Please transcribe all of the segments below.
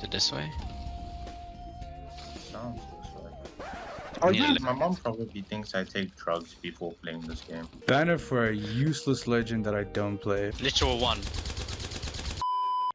To this way? Sounds Need a like. My mom probably thinks I take drugs before playing this game. Banner for a useless legend that I don't play. literal one.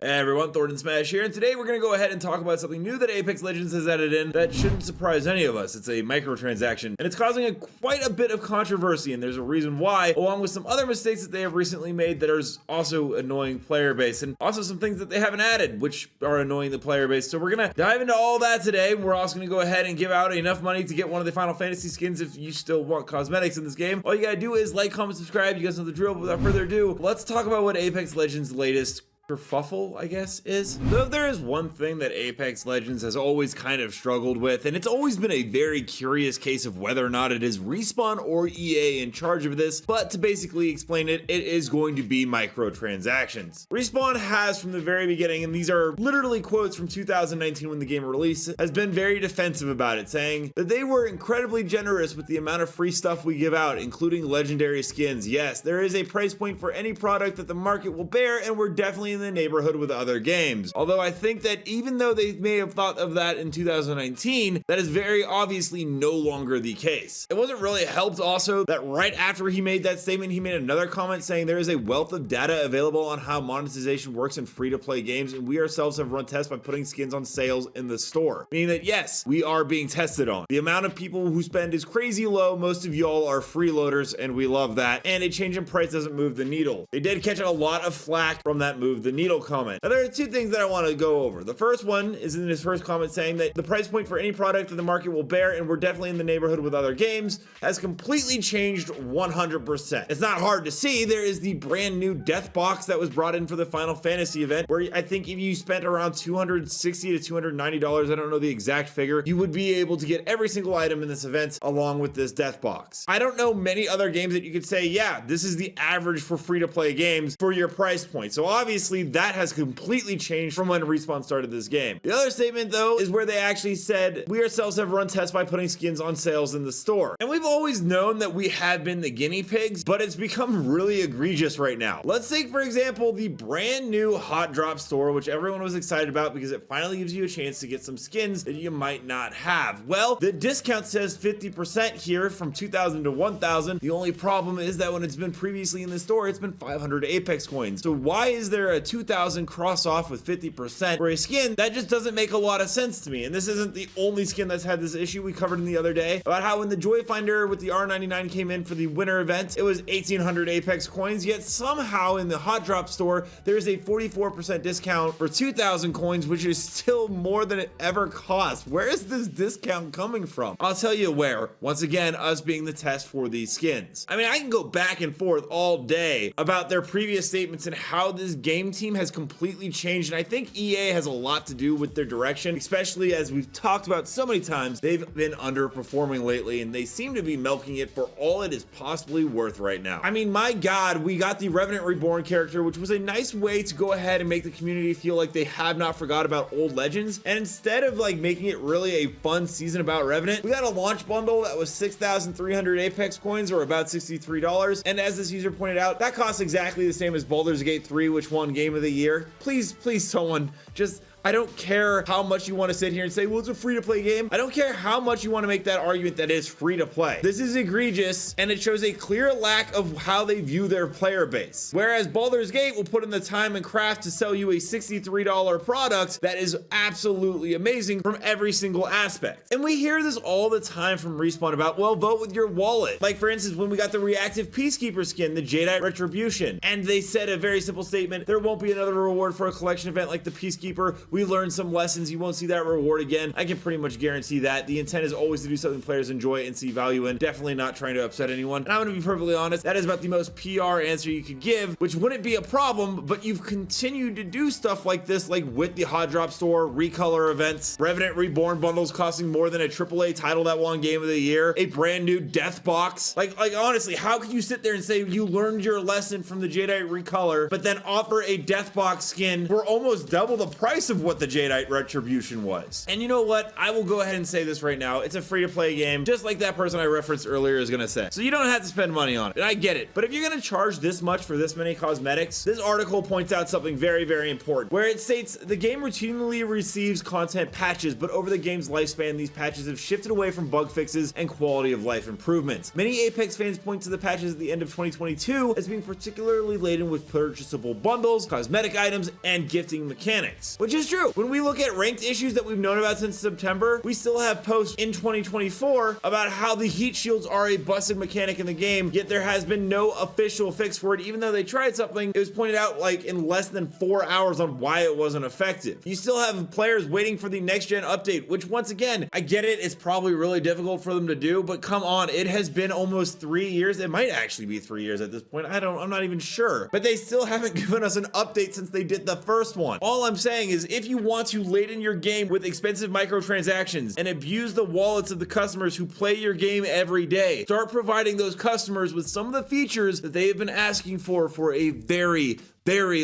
Hey everyone, Thordan Smash here, and today we're going to go ahead and talk about something new that Apex Legends has added in that shouldn't surprise any of us. It's a microtransaction, and it's causing quite a bit of controversy, and there's a reason why, along with some other mistakes that they have recently made that are also annoying player base, and also some things that they haven't added, which are annoying the player base. So we're going to dive into all that today, and we're also going to go ahead and give out enough money to get one of the Final Fantasy skins if you still want cosmetics in this game. All you gotta do is like, comment, subscribe. You guys know the drill, but without further ado, let's talk about what Apex Legends' latest kerfuffle, I guess, is. Though there is one thing that Apex Legends has always kind of struggled with, and it's always been a very curious case of whether or not it is Respawn or EA in charge of this, but to basically explain it, it is going to be microtransactions. Respawn has from the very beginning, and these are literally quotes from 2019 when the game released, has been very defensive about it, saying that they were incredibly generous with the amount of free stuff we give out, including legendary skins. Yes, there is a price point for any product that the market will bear, and we're definitely in the neighborhood with other games. Although I think that even though they may have thought of that in 2019, that is very obviously no longer the case. It wasn't really helped also that right after he made that statement, he made another comment saying there is a wealth of data available on how monetization works in free-to-play games, and we ourselves have run tests by putting skins on sales in the store. Meaning that yes, we are being tested on. The amount of people who spend is crazy low. Most of y'all are freeloaders, and we love that. And a change in price doesn't move the needle. They did catch a lot of flack from that move the needle comment. Now there are two things that I want to go over. The first one is in his first comment saying that the price point for any product that the market will bear, and we're definitely in the neighborhood with other games, has completely changed 100%. It's not hard to see. There is the brand new death box that was brought in for the Final Fantasy event, where I think if you spent around $260 to $290, I don't know the exact figure, you would be able to get every single item in this event along with this death box. I don't know many other games that you could say, yeah, this is the average for free-to-play games for your price point. So obviously that has completely changed from when Respawn started this game. The other statement though is where they actually said, we ourselves have run tests by putting skins on sales in the store. And we've always known that we have been the guinea pigs, but it's become really egregious right now. Let's take for example the brand new Hot Drop store, which everyone was excited about because it finally gives you a chance to get some skins that you might not have. Well, the discount says 50% here from 2,000 to 1,000. The only problem is that when it's been previously in the store, it's been 500 Apex coins. So why is there a 2,000 cross off with 50% for a skin? That just doesn't make a lot of sense to me. And this isn't the only skin that's had this issue. We covered in the other day about how when the Joy Finder with the R99 came in for the winter event, it was 1,800 Apex coins, yet somehow in the Hot Drop store, there's a 44% discount for 2,000 coins, which is still more than it ever cost. Where is this discount coming from? I'll tell you where. Once again, us being the test for these skins. I mean, I can go back and forth all day about their previous statements and how this game team has completely changed, and I think EA has a lot to do with their direction, especially as we've talked about so many times. They've been underperforming lately, and they seem to be milking it for all it is possibly worth right now. I mean, my god, we got the Revenant Reborn character, which was a nice way to go ahead and make the community feel like they have not forgot about old legends, and instead of like making it really a fun season about Revenant, we got a launch bundle that was 6,300 Apex coins, or about $63, and as this user pointed out, that costs exactly the same as Baldur's Gate 3, which won Game of the Year. Please, someone just, I don't care how much you want to sit here and say, well, it's a free-to-play game. I don't care how much you want to make that argument that it's free-to-play. This is egregious, and it shows a clear lack of how they view their player base. Whereas Baldur's Gate will put in the time and craft to sell you a $63 product that is absolutely amazing from every single aspect. And we hear this all the time from Respawn about, well, vote with your wallet. Like, for instance, when we got the Reactive Peacekeeper skin, the Jadeite Retribution, and they said a very simple statement, there won't be another reward for a collection event like the Peacekeeper. We learned some lessons. You won't see that reward again. I can pretty much guarantee that. The intent is always to do something players enjoy and see value in. Definitely not trying to upset anyone. And I'm going to be perfectly honest, that is about the most PR answer you could give, which wouldn't be a problem, but you've continued to do stuff like this, like with the Hot Drop store, recolor events, Revenant Reborn bundles costing more than a AAA title that won Game of the Year, a brand new death box. Like honestly, how could you sit there and say you learned your lesson from the Jadeite recolor, but then offer a death box skin for almost double the price of of what the Jadeite retribution was. And you know what? I will go ahead and say this right now. It's a free-to-play game, just like that person I referenced earlier is gonna say. So you don't have to spend money on it, and I get it. But if you're gonna charge this much for this many cosmetics, this article points out something very, very important, where it states the game routinely receives content patches, but over the game's lifespan, these patches have shifted away from bug fixes and quality of life improvements. Many Apex fans point to the patches at the end of 2022 as being particularly laden with purchasable bundles, cosmetic items, and gifting mechanics. Which is true. When we look at ranked issues that we've known about since September, we still have posts in 2024 about how the heat shields are a busted mechanic in the game, yet there has been no official fix for it. Even though they tried something, it was pointed out like in less than 4 hours on why it wasn't effective. You still have players waiting for the next gen update, which once again, I get it, it's probably really difficult for them to do, but come on, it has been almost 3 years. It might actually be 3 years at this point. I'm not even sure, but they still haven't given us an update since they did the first one. All I'm saying is if you want to laden your game with expensive microtransactions and abuse the wallets of the customers who play your game every day, start providing those customers with some of the features that they have been asking for a very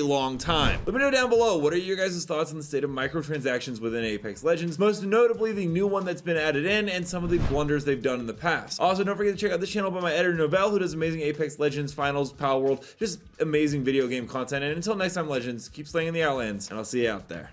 long time. Let me know down below, what are your guys' thoughts on the state of microtransactions within Apex Legends, most notably the new one that's been added in and some of the blunders they've done in the past. Also, don't forget to check out this channel by my editor Novell, who does amazing Apex Legends, Finals, Power World, just amazing video game content. And until next time, Legends, keep slaying in the Outlands, and I'll see you out there.